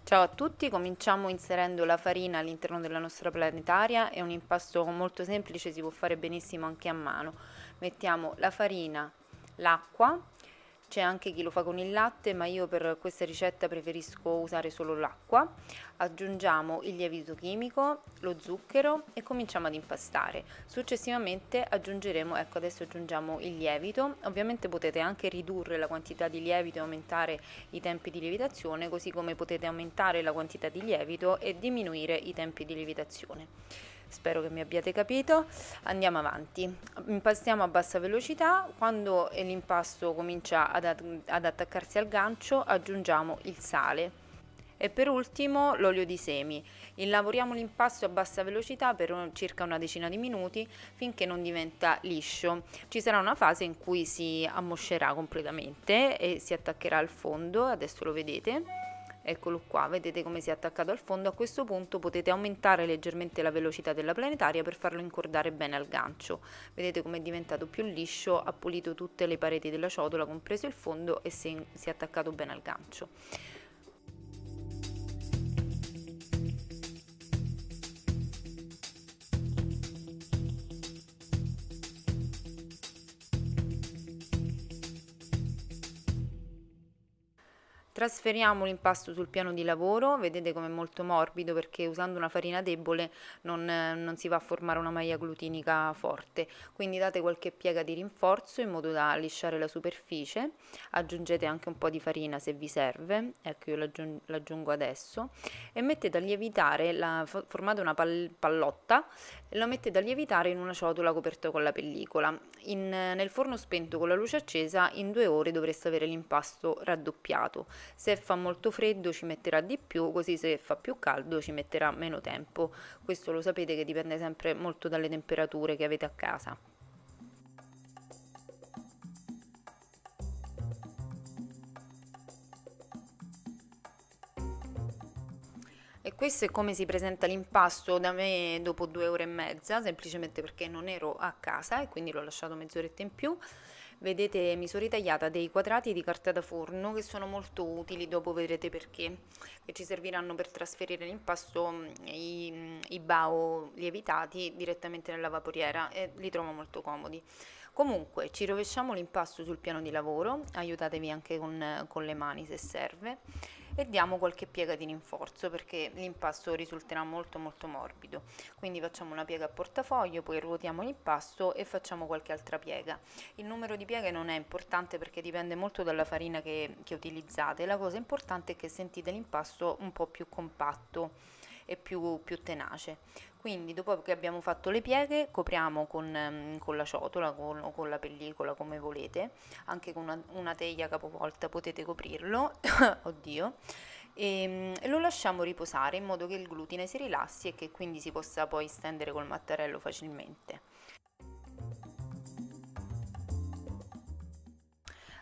Ciao a tutti, cominciamo inserendo la farina all'interno della nostra planetaria, è un impasto molto semplice, si può fare benissimo anche a mano. Mettiamo la farina, l'acqua, c'è anche chi lo fa con il latte, ma io per questa ricetta preferisco usare solo l'acqua. Aggiungiamo il lievito chimico, lo zucchero e cominciamo ad impastare. Successivamente aggiungeremo, ecco adesso aggiungiamo il lievito, ovviamente potete anche ridurre la quantità di lievito e aumentare i tempi di lievitazione, così come potete aumentare la quantità di lievito e diminuire i tempi di lievitazione. Spero che mi abbiate capito. Andiamo avanti. Impastiamo a bassa velocità. Quando l'impasto comincia ad attaccarsi al gancio, aggiungiamo il sale. E per ultimo l'olio di semi. Lavoriamo l'impasto a bassa velocità per circa una decina di minuti finché non diventa liscio. Ci sarà una fase in cui si ammoscerà completamente e si attaccherà al fondo, adesso lo vedete. Eccolo qua, vedete come si è attaccato al fondo. A questo punto potete aumentare leggermente la velocità della planetaria per farlo incordare bene al gancio. Vedete come è diventato più liscio, ha pulito tutte le pareti della ciotola, compreso il fondo, e si è attaccato bene al gancio. Trasferiamo l'impasto sul piano di lavoro, vedete come è molto morbido perché usando una farina debole non si va a formare una maglia glutinica forte, quindi date qualche piega di rinforzo in modo da lisciare la superficie, aggiungete anche un po' di farina se vi serve, ecco io l'aggiungo adesso, e mettete a lievitare, formate una pallotta e lo mettete a lievitare in una ciotola coperta con la pellicola. Nel forno spento con la luce accesa in 2 ore dovreste avere l'impasto raddoppiato. Se fa molto freddo ci metterà di più, così se fa più caldo ci metterà meno tempo. Questo lo sapete che dipende sempre molto dalle temperature che avete a casa. E questo è come si presenta l'impasto da me dopo 2 ore e mezza, semplicemente perché non ero a casa e quindi l'ho lasciato mezz'oretta in più. Vedete, mi sono ritagliata dei quadrati di carta da forno che sono molto utili, dopo vedrete perché, che ci serviranno per trasferire l'impasto, i bao lievitati direttamente nella vaporiera e li trovo molto comodi. Comunque, ci rovesciamo l'impasto sul piano di lavoro, aiutatevi anche con le mani se serve, e diamo qualche piega di rinforzo perché l'impasto risulterà molto molto morbido. Quindi facciamo una piega a portafoglio, poi ruotiamo l'impasto e facciamo qualche altra piega. Il numero di pieghe non è importante perché dipende molto dalla farina che utilizzate, la cosa importante è che sentite l'impasto un po' più compatto e più tenace. Quindi dopo che abbiamo fatto le pieghe copriamo con la ciotola o con la pellicola come volete, anche con una teglia capovolta potete coprirlo, oddio, e lo lasciamo riposare in modo che il glutine si rilassi e che quindi si possa poi stendere col mattarello facilmente.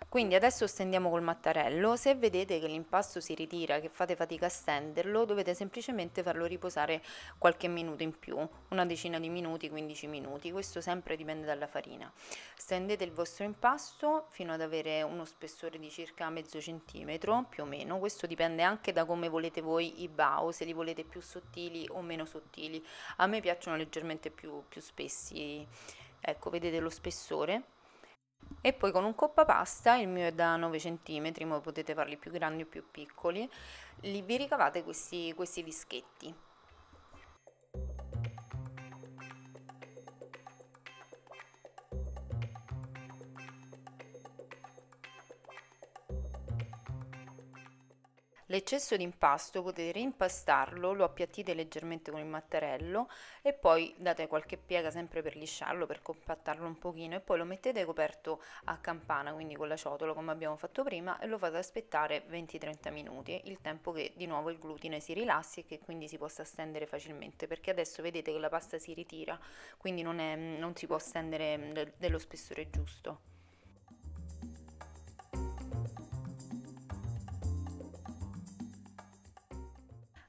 Quindi adesso stendiamo col mattarello, se vedete che l'impasto si ritira, che fate fatica a stenderlo, dovete semplicemente farlo riposare qualche minuto in più, una decina di minuti, 15 minuti, questo sempre dipende dalla farina. Stendete il vostro impasto fino ad avere uno spessore di circa mezzo centimetro, più o meno, questo dipende anche da come volete voi i bao, se li volete più sottili o meno sottili. A me piacciono leggermente più spessi, ecco, vedete lo spessore. E poi con un coppapasta, il mio è da 9 cm, ma potete farli più grandi o più piccoli, vi ricavate questi dischetti. L'eccesso di impasto potete reimpastarlo, lo appiattite leggermente con il mattarello e poi date qualche piega sempre per lisciarlo, per compattarlo un pochino, e poi lo mettete coperto a campana, quindi con la ciotola come abbiamo fatto prima, e lo fate aspettare 20-30 minuti, il tempo che di nuovo il glutine si rilassi e che quindi si possa stendere facilmente, perché adesso vedete che la pasta si ritira, quindi non si può stendere dello spessore giusto.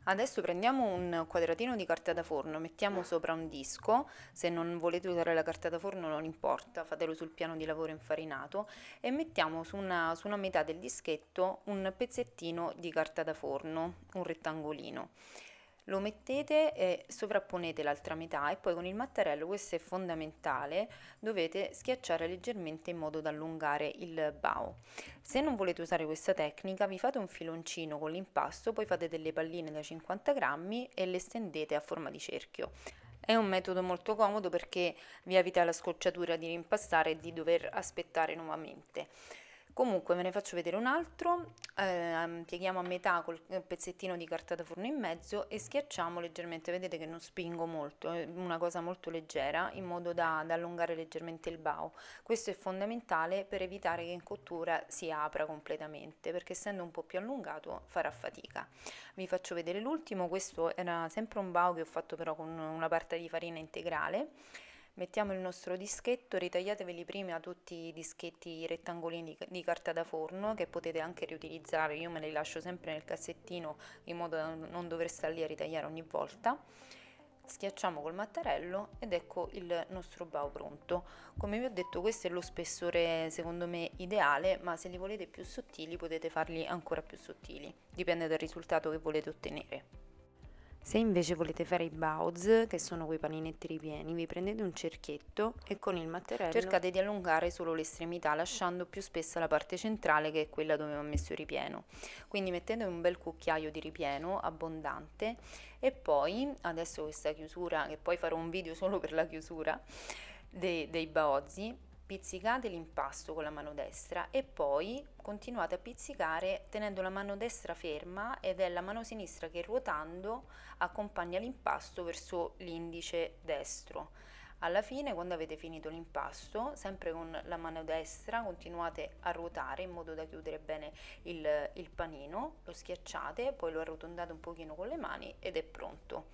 Adesso prendiamo un quadratino di carta da forno, mettiamo sopra un disco, se non volete usare la carta da forno non importa, fatelo sul piano di lavoro infarinato, e mettiamo su una metà del dischetto un pezzettino di carta da forno, un rettangolino. Lo mettete e sovrapponete l'altra metà e poi con il mattarello, questo è fondamentale, dovete schiacciare leggermente in modo da allungare il bao. Se non volete usare questa tecnica, vi fate un filoncino con l'impasto, poi fate delle palline da 50 grammi e le stendete a forma di cerchio. È un metodo molto comodo perché vi evita la scocciatura di rimpastare e di dover aspettare nuovamente. Comunque ve ne faccio vedere un altro, pieghiamo a metà col pezzettino di carta da forno in mezzo e schiacciamo leggermente, vedete che non spingo molto, è una cosa molto leggera in modo da allungare leggermente il bao. Questo è fondamentale per evitare che in cottura si apra completamente, perché essendo un po' più allungato farà fatica. Vi faccio vedere l'ultimo, questo era sempre un bao che ho fatto però con una parte di farina integrale. Mettiamo il nostro dischetto, ritagliateveli prima tutti i dischetti rettangolini di carta da forno che potete anche riutilizzare, io me li lascio sempre nel cassettino in modo da non dover stare lì a ritagliare ogni volta. Schiacciamo col mattarello ed ecco il nostro bao pronto. Come vi ho detto, questo è lo spessore secondo me ideale, ma se li volete più sottili potete farli ancora più sottili, dipende dal risultato che volete ottenere. Se invece volete fare i baoz, che sono quei paninetti ripieni, vi prendete un cerchietto e con il mattarello cercate di allungare solo l'estremità, lasciando più spessa la parte centrale che è quella dove ho messo il ripieno. Quindi mettete un bel cucchiaio di ripieno abbondante e poi, adesso questa chiusura, che poi farò un video solo per la chiusura dei baozzi, pizzicate l'impasto con la mano destra e poi continuate a pizzicare tenendo la mano destra ferma ed è la mano sinistra che ruotando accompagna l'impasto verso l'indice destro. Alla fine, quando avete finito l'impasto, sempre con la mano destra continuate a ruotare in modo da chiudere bene il panino, lo schiacciate, poi lo arrotondate un pochino con le mani ed è pronto.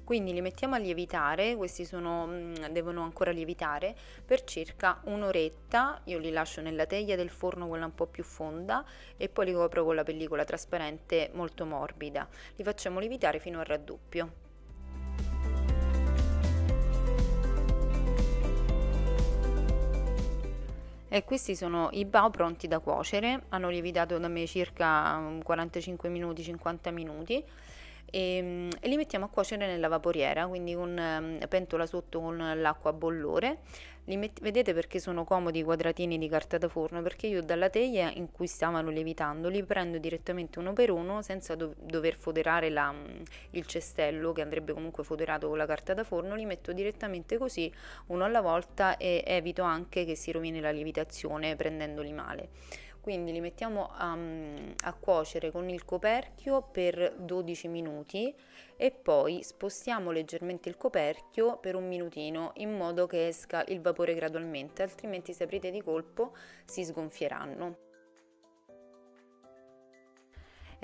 Quindi li mettiamo a lievitare, questi devono ancora lievitare per circa un'oretta, io li lascio nella teglia del forno, quella un po' più fonda, e poi li copro con la pellicola trasparente molto morbida. Li facciamo lievitare fino al raddoppio. E questi sono i bao pronti da cuocere, hanno lievitato da me circa 45 minuti, 50 minuti. E li mettiamo a cuocere nella vaporiera, quindi con pentola sotto con l'acqua a bollore. Vedete perché sono comodi i quadratini di carta da forno? Perché io dalla teglia in cui stavano lievitando li prendo direttamente uno per uno senza dover foderare il cestello, che andrebbe comunque foderato con la carta da forno, li metto direttamente così uno alla volta e evito anche che si rovini la lievitazione prendendoli male. Quindi li mettiamo a cuocere con il coperchio per 12 minuti e poi spostiamo leggermente il coperchio per un minutino in modo che esca il vapore gradualmente, altrimenti se aprite di colpo si sgonfieranno.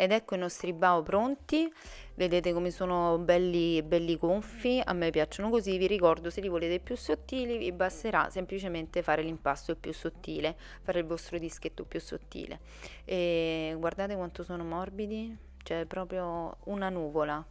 Ed ecco i nostri bao pronti, vedete come sono belli gonfi, a me piacciono così. Vi ricordo, se li volete più sottili vi basterà semplicemente fare l'impasto più sottile, fare il vostro dischetto più sottile. E guardate quanto sono morbidi, cioè proprio una nuvola.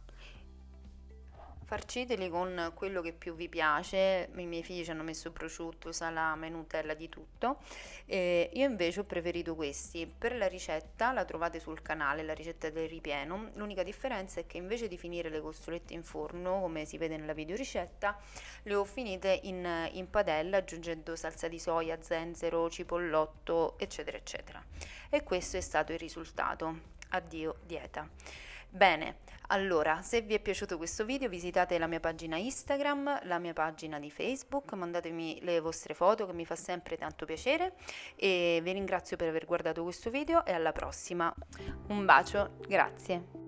Farciteli con quello che più vi piace, i miei figli ci hanno messo prosciutto, salame, Nutella, di tutto. Io invece ho preferito questi. Per la ricetta la trovate sul canale, la ricetta del ripieno. L'unica differenza è che invece di finire le costolette in forno, come si vede nella videoricetta, le ho finite in padella aggiungendo salsa di soia, zenzero, cipollotto, eccetera eccetera. E questo è stato il risultato. Addio dieta. Bene, allora, se vi è piaciuto questo video visitate la mia pagina Instagram, la mia pagina di Facebook, mandatemi le vostre foto che mi fa sempre tanto piacere e vi ringrazio per aver guardato questo video e alla prossima. Un bacio, grazie.